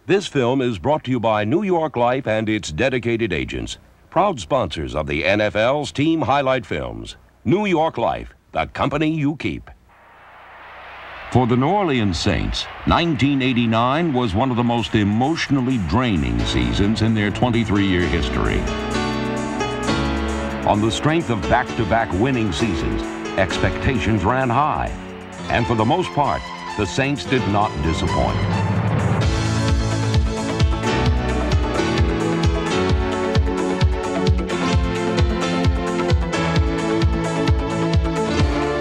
This film is brought to you by New York Life and its dedicated agents, proud sponsors of the NFL's team highlight films. New York Life, the company you keep. For the New Orleans Saints, 1989 was one of the most emotionally draining seasons in their 23-year history. On the strength of back-to-back winning seasons, expectations ran high. And for the most part, the Saints did not disappoint.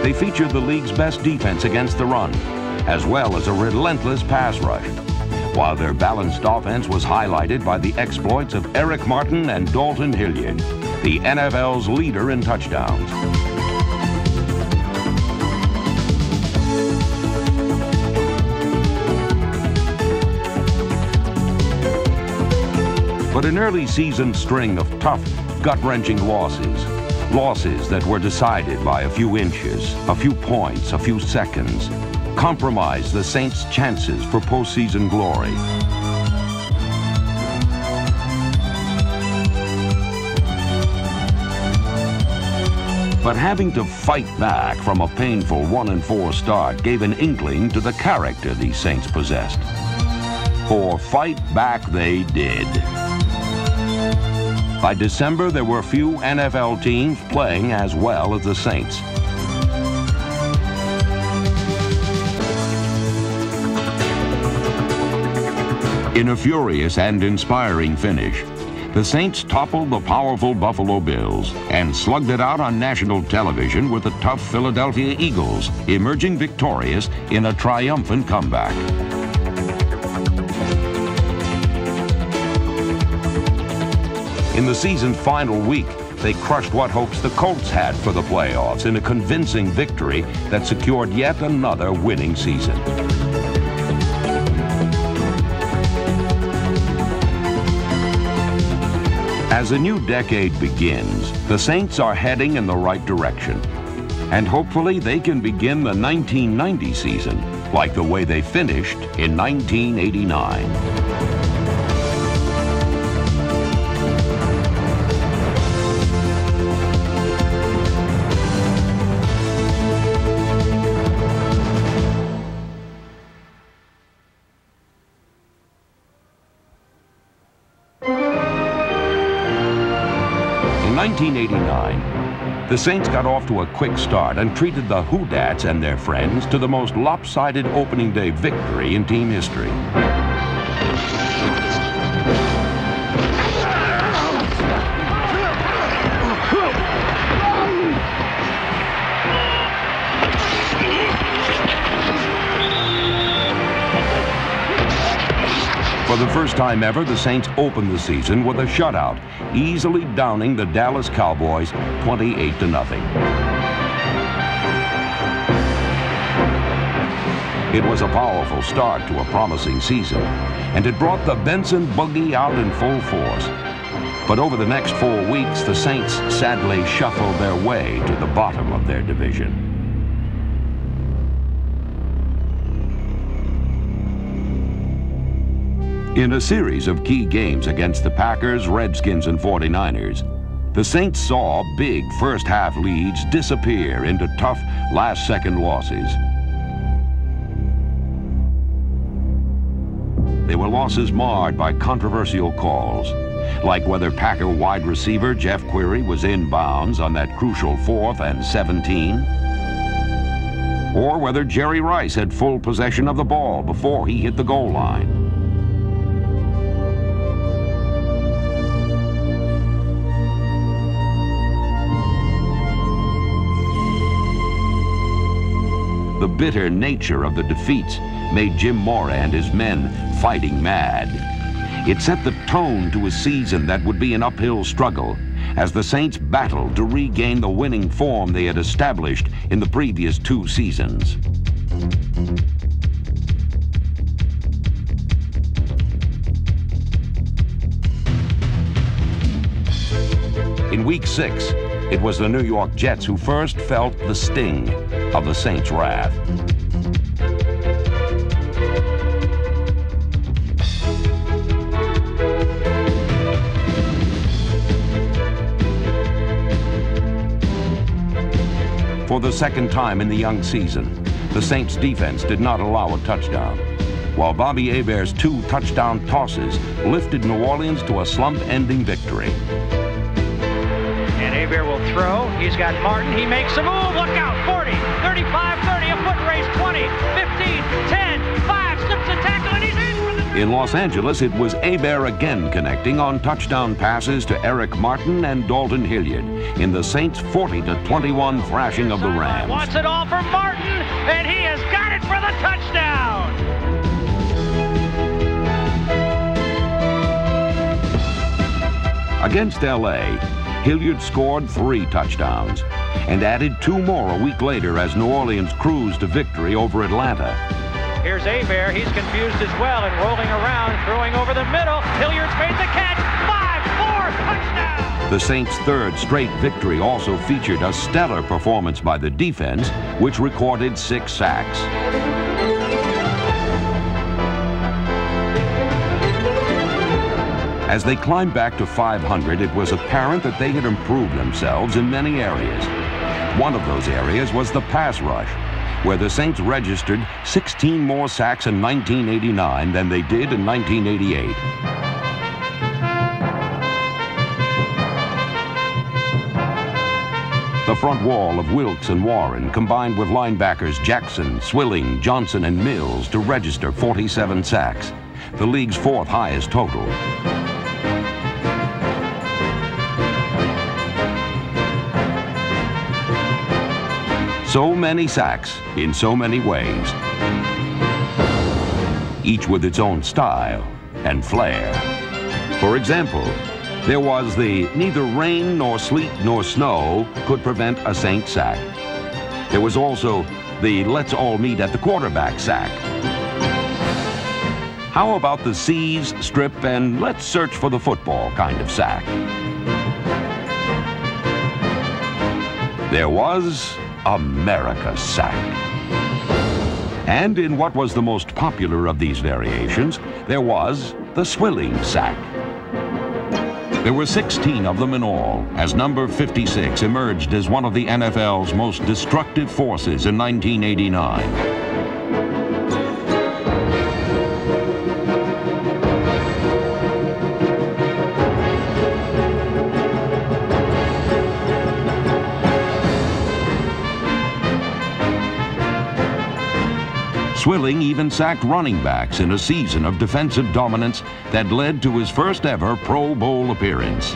They featured the league's best defense against the run, as well as a relentless pass rush, while their balanced offense was highlighted by the exploits of Eric Martin and Dalton Hilliard, the NFL's leader in touchdowns. But an early season string of tough, gut-wrenching losses that were decided by a few inches, a few points, a few seconds, compromised the Saints' chances for postseason glory. But having to fight back from a painful 1-4 start gave an inkling to the character these Saints possessed. For fight back they did. By December, there were few NFL teams playing as well as the Saints. In a furious and inspiring finish, the Saints toppled the powerful Buffalo Bills and slugged it out on national television with the tough Philadelphia Eagles, emerging victorious in a triumphant comeback. In the season's final week, they crushed what hopes the Colts had for the playoffs in a convincing victory that secured yet another winning season. As a new decade begins, the Saints are heading in the right direction. And hopefully they can begin the 1990 season like the way they finished in 1989. In 1989, the Saints got off to a quick start and treated the Hoodats and their friends to the most lopsided opening day victory in team history. For the first time ever, the Saints opened the season with a shutout, easily downing the Dallas Cowboys 28-0. It was a powerful start to a promising season, and it brought the Benson Boogie out in full force. But over the next 4 weeks, the Saints sadly shuffled their way to the bottom of their division. In a series of key games against the Packers, Redskins, and 49ers, the Saints saw big first-half leads disappear into tough last-second losses. They were losses marred by controversial calls, like whether Packer wide receiver Jeff Query was in bounds on that crucial 4th and 17, or whether Jerry Rice had full possession of the ball before he hit the goal line. The bitter nature of the defeats made Jim Mora and his men fighting mad. It set the tone to a season that would be an uphill struggle as the Saints battled to regain the winning form they had established in the previous 2 seasons. In Week 6, it was the New York Jets who first felt the sting of the Saints' wrath. for the second time in the young season, the Saints defense did not allow a touchdown, while Bobby Hebert's 2 touchdown tosses lifted New Orleans to a slump-ending victory. And Hebert will throw. He's got Martin. He makes a move. Look out. 40, 35, 30, a foot race, 20, 15, 10, 5, slips a tackle, and he's in for the... In Los Angeles, it was Hebert again connecting on touchdown passes to Eric Martin and Dalton Hilliard in the Saints' 40-21 thrashing of the Rams. Wants it all for Martin, and he has got it for the touchdown. Against L.A., Hilliard scored 3 touchdowns and added 2 more a week later as New Orleans cruised to victory over Atlanta. Here's Hebert. He's confused as well and rolling around, throwing over the middle. Hilliard's made the catch. 5-4, touchdown! The Saints' 3rd straight victory also featured a stellar performance by the defense, which recorded 6 sacks. As they climbed back to 500, it was apparent that they had improved themselves in many areas. One of those areas was the pass rush, where the Saints registered 16 more sacks in 1989 than they did in 1988. The front wall of Wilkes and Warren combined with linebackers Jackson, Swilling, Johnson, and Mills to register 47 sacks, the league's 4th highest total. So many sacks in so many ways, each with its own style and flair. For example, there was the neither rain nor sleet nor snow could prevent a Saint sack. There was also the let's all meet at the quarterback sack. How about the seize, strip, and let's search for the football kind of sack? There was America's sack. And in what was the most popular of these variations, there was the Swilling sack. There were 16 of them in all, as number 56 emerged as one of the NFL's most destructive forces in 1989. Swilling even sacked running backs in a season of defensive dominance that led to his first ever Pro Bowl appearance.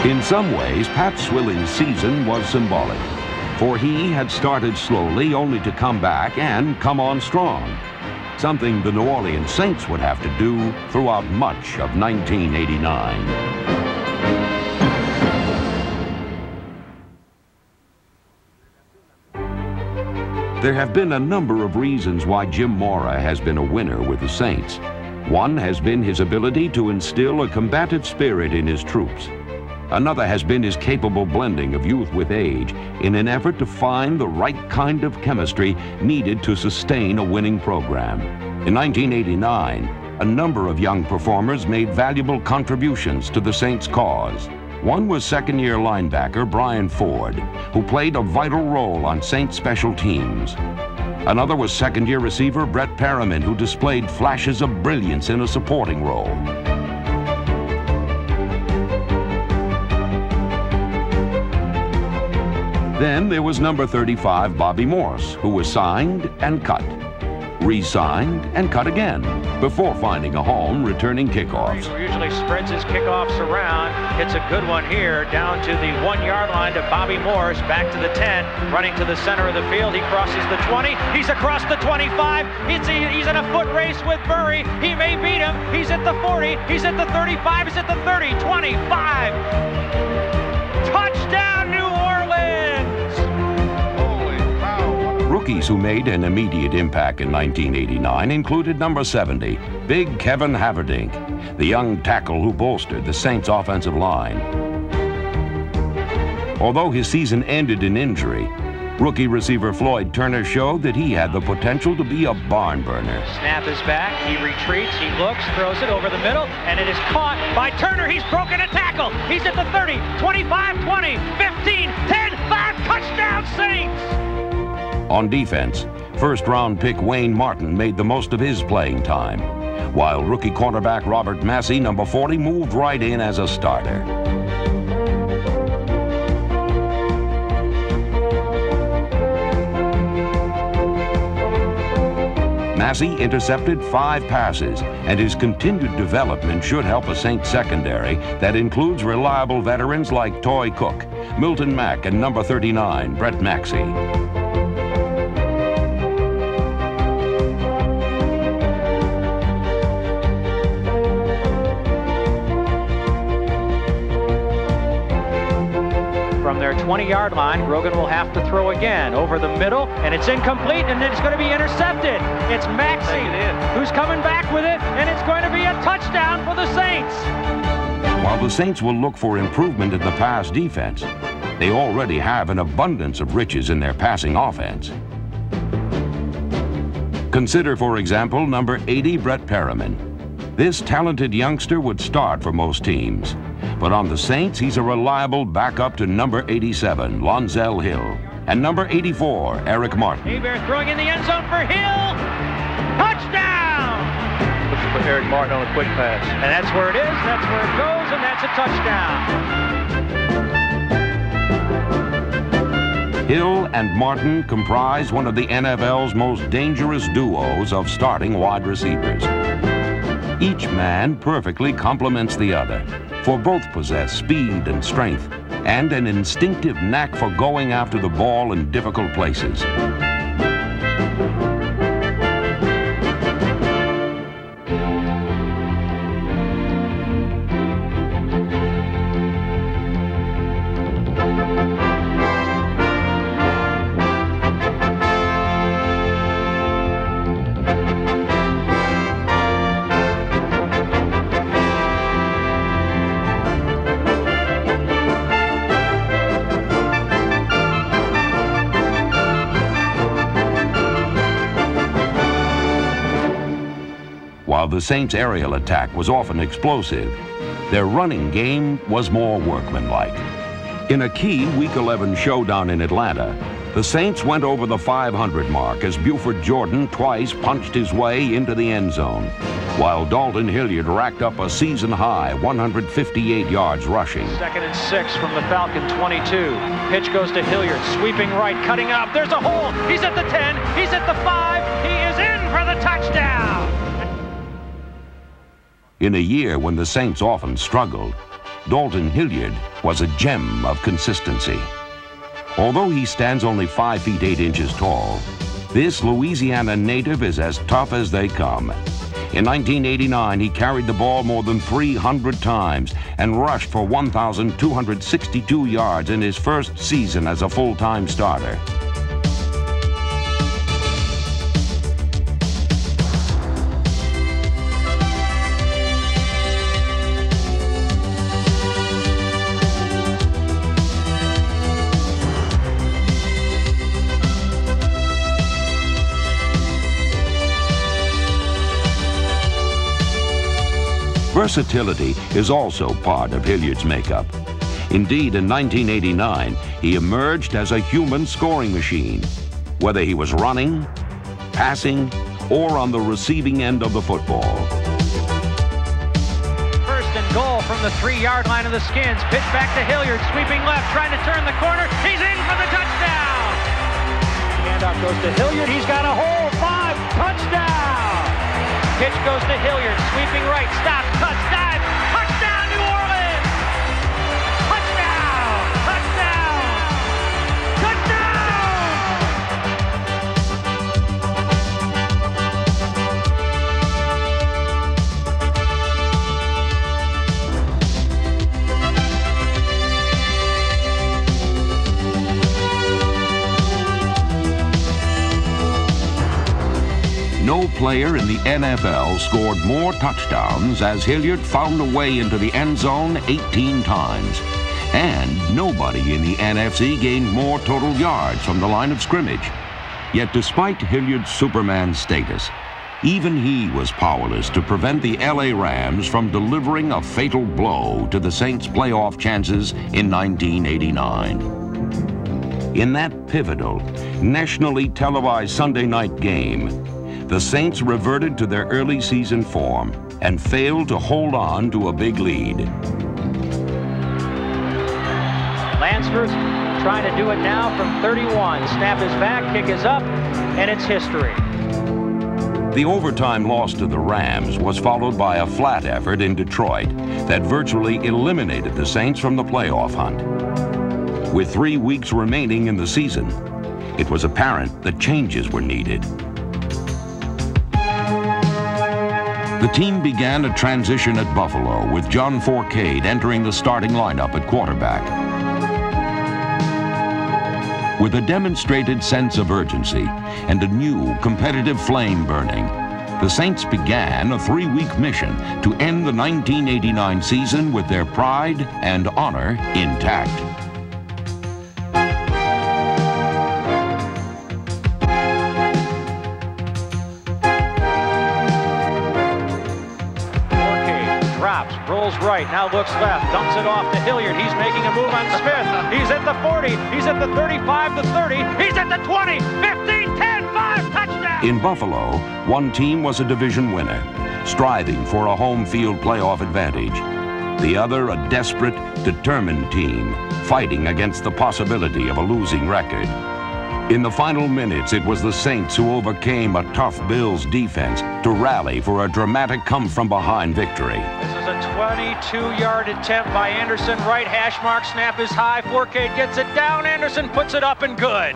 In some ways, Pat Swilling's season was symbolic, for he had started slowly only to come back and come on strong. Something the New Orleans Saints would have to do throughout much of 1989. There have been a number of reasons why Jim Mora has been a winner with the Saints. One has been his ability to instill a combative spirit in his troops. Another has been his capable blending of youth with age in an effort to find the right kind of chemistry needed to sustain a winning program. In 1989, a number of young performers made valuable contributions to the Saints' cause. One was second-year linebacker Brian Ford, who played a vital role on Saints special teams. Another was second-year receiver Brett Perriman, who displayed flashes of brilliance in a supporting role. Then there was number 35, Bobby Morse, who was signed and cut, re-signed and cut again, before finding a home returning kickoffs. He usually spreads his kickoffs around, hits a good one here, down to the 1-yard line to Bobby Morse, back to the 10, running to the center of the field. He crosses the 20, he's across the 25, he's in a foot race with Murray. He may beat him, he's at the 40, he's at the 35, he's at the 30, 25. Touchdown, New Orleans! Holy cow. Rookies who made an immediate impact in 1989 included number 70, Big Kevin Haverdink, the young tackle who bolstered the Saints' offensive line. Although his season ended in injury, Rookie receiver Floyd Turner showed that he had the potential to be a barn burner. Snap is back. He retreats. He looks, throws it over the middle, and it is caught by Turner. He's broken a tackle. He's at the 30, 25, 20, 15, 10, 5. Touchdown, Saints! On defense, first-round pick Wayne Martin made the most of his playing time, while rookie cornerback Robert Massey, number 40, moved right in as a starter. Massey intercepted 5 passes, and his continued development should help a Saints secondary that includes reliable veterans like Toy Cook, Milton Mack, and number 39, Brett Maxey. From their 20-yard line, Grogan will have to throw again over the middle, and it's incomplete, and it's going to be intercepted. It's Maxey who's coming back with it, and it's going to be a touchdown for the Saints. While the Saints will look for improvement in the pass defense, they already have an abundance of riches in their passing offense. Consider, for example, number 80, Brett Perriman. This talented youngster would start for most teams. But on the Saints, he's a reliable backup to number 87, Lonzel Hill, and number 84, Eric Martin. Hebert throwing in the end zone for Hill. Touchdown! Looking for Eric Martin on a quick pass. And that's where it is, that's where it goes, and that's a touchdown. Hill and Martin comprise one of the NFL's most dangerous duos of starting wide receivers. Each man perfectly complements the other, for both possess speed and strength, and an instinctive knack for going after the ball in difficult places. While the Saints' aerial attack was often explosive, their running game was more workmanlike. In a key Week 11 showdown in Atlanta, the Saints went over the 500 mark as Buford Jordan twice punched his way into the end zone, while Dalton Hilliard racked up a season-high 158 yards rushing. 2nd and 6 from the Falcon 22. Pitch goes to Hilliard, sweeping right, cutting up. There's a hole. He's at the 10. He's at the 5. He is in for the touchdown. In a year when the Saints often struggled, Dalton Hilliard was a gem of consistency. Although he stands only 5 feet 8 inches tall, this Louisiana native is as tough as they come. In 1989, he carried the ball more than 300 times and rushed for 1,262 yards in his first season as a full-time starter. Versatility is also part of Hilliard's makeup. Indeed, in 1989, he emerged as a human scoring machine, whether he was running, passing, or on the receiving end of the football. 1st and goal from the 3-yard line of the Skins. Pitch back to Hilliard, sweeping left, trying to turn the corner. He's in for the touchdown! Handoff goes to Hilliard. He's got a hole. 5. Touchdown! Pitch goes to Hilliard, sweeping right, stops, cuts, dives, touchdown New Orleans! Touchdown! Touchdown! No player in the NFL scored more touchdowns as Hilliard found a way into the end zone 18 times. And nobody in the NFC gained more total yards from the line of scrimmage. Yet despite Hilliard's Superman status, even he was powerless to prevent the LA Rams from delivering a fatal blow to the Saints' playoff chances in 1989. In that pivotal, nationally televised Sunday night game, the Saints reverted to their early season form and failed to hold on to a big lead. Lansford trying to do it now from 31. Snap is back, kick is up, and it's history. The overtime loss to the Rams was followed by a flat effort in Detroit that virtually eliminated the Saints from the playoff hunt. With 3 weeks remaining in the season, it was apparent that changes were needed. The team began a transition at Buffalo with John Forcade entering the starting lineup at quarterback. With a demonstrated sense of urgency and a new competitive flame burning, the Saints began a 3-week mission to end the 1989 season with their pride and honor intact. Rolls right, now looks left, dumps it off to Hilliard. He's making a move on Smith. He's at the 40, he's at the 35, the 30, he's at the 20, 15, 10, 5, touchdown! In Buffalo, one team was a division winner, striving for a home field playoff advantage. The other, a desperate, determined team, fighting against the possibility of a losing record. In the final minutes, it was the Saints who overcame a tough Bills defense to rally for a dramatic come-from-behind victory. This is a 22-yard attempt by Anderson. Right hash mark, snap is high. Forcade gets it down. Anderson puts it up and good.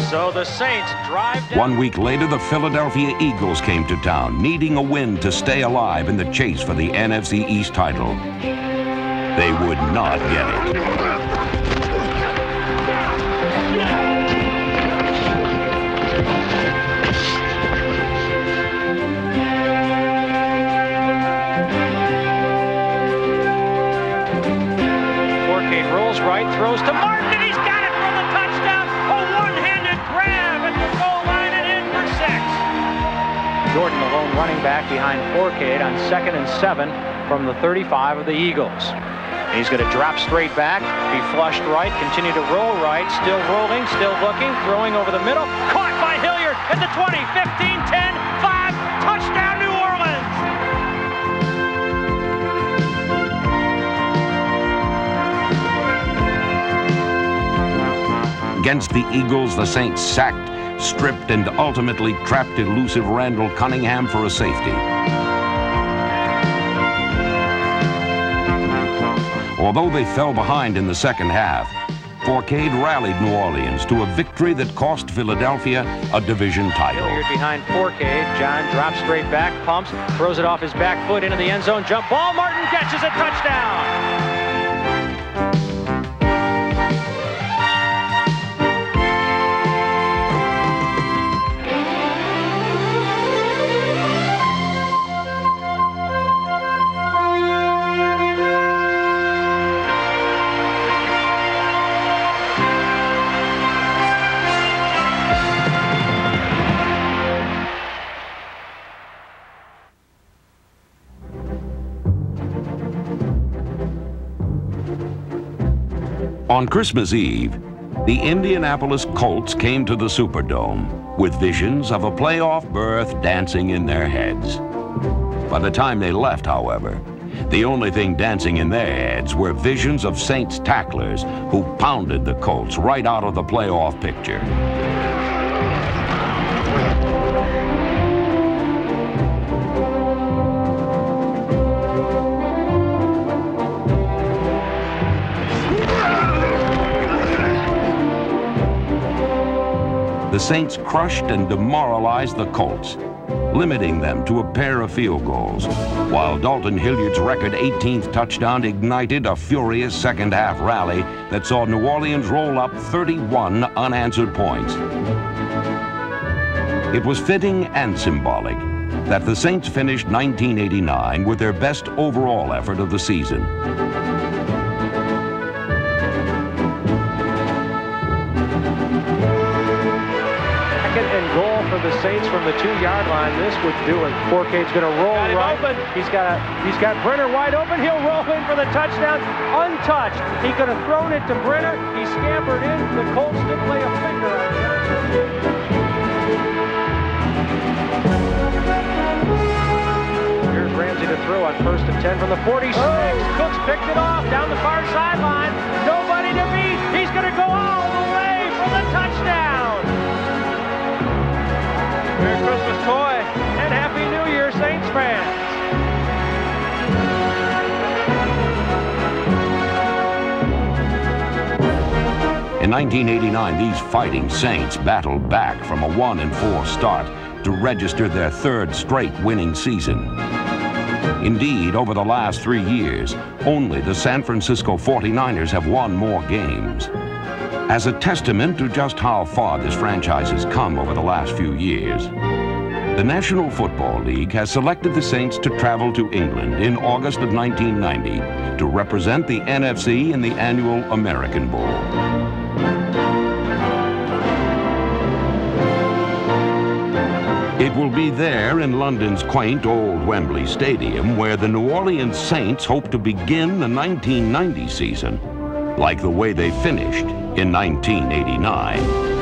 So the Saints drive down. 1 week later, the Philadelphia Eagles came to town, needing a win to stay alive in the chase for the NFC East title. They would not get it. Right, throws to Martin, and he's got it for the touchdown. A one-handed grab at the goal line and in for 6. Jordan, the lone running back behind Forcade on 2nd and 7 from the 35 of the Eagles. He's going to drop straight back, be flushed right, continue to roll right, still rolling, still looking, throwing over the middle. Caught by Hilliard at the 20, 15, 10, 5, touchdown New Orleans! Against the Eagles, the Saints sacked, stripped, and ultimately trapped elusive Randall Cunningham for a safety. Although they fell behind in the second half, Forcade rallied New Orleans to a victory that cost Philadelphia a division title. Hilliard behind Forcade. John drops straight back, pumps, throws it off his back foot into the end zone. Jump ball, Martin catches a touchdown! On Christmas Eve, the Indianapolis Colts came to the Superdome with visions of a playoff berth dancing in their heads. By the time they left, however, the only thing dancing in their heads were visions of Saints tacklers who pounded the Colts right out of the playoff picture. The Saints crushed and demoralized the Colts, limiting them to a pair of field goals, while Dalton Hilliard's record 18th touchdown ignited a furious second-half rally that saw New Orleans roll up 31 unanswered points. It was fitting and symbolic that the Saints finished 1989 with their best overall effort of the season. for the Saints from the 2-yard line. This would do it. Forcade's going to roll right. Open. He's got Brenner wide open. He'll roll in for the touchdown, untouched. He could have thrown it to Brenner. He scampered in. The Colts didn't lay a finger on it. Here's Ramsey to throw on 1st and 10 from the 46. Cooks picked it off down the far sideline. Nobody to beat. He's going to go all the way for the touchdown. Merry Christmas, Toy, and Happy New Year, Saints fans. In 1989, these fighting Saints battled back from a 1-4 start to register their 3rd straight winning season. Indeed, over the last 3 years, only the San Francisco 49ers have won more games. As a testament to just how far this franchise has come over the last few years, the National Football League has selected the Saints to travel to England in August of 1990 to represent the NFC in the annual American Bowl. It will be there in London's quaint old Wembley Stadium where the New Orleans Saints hope to begin the 1990 season, like the way they finished in 1989.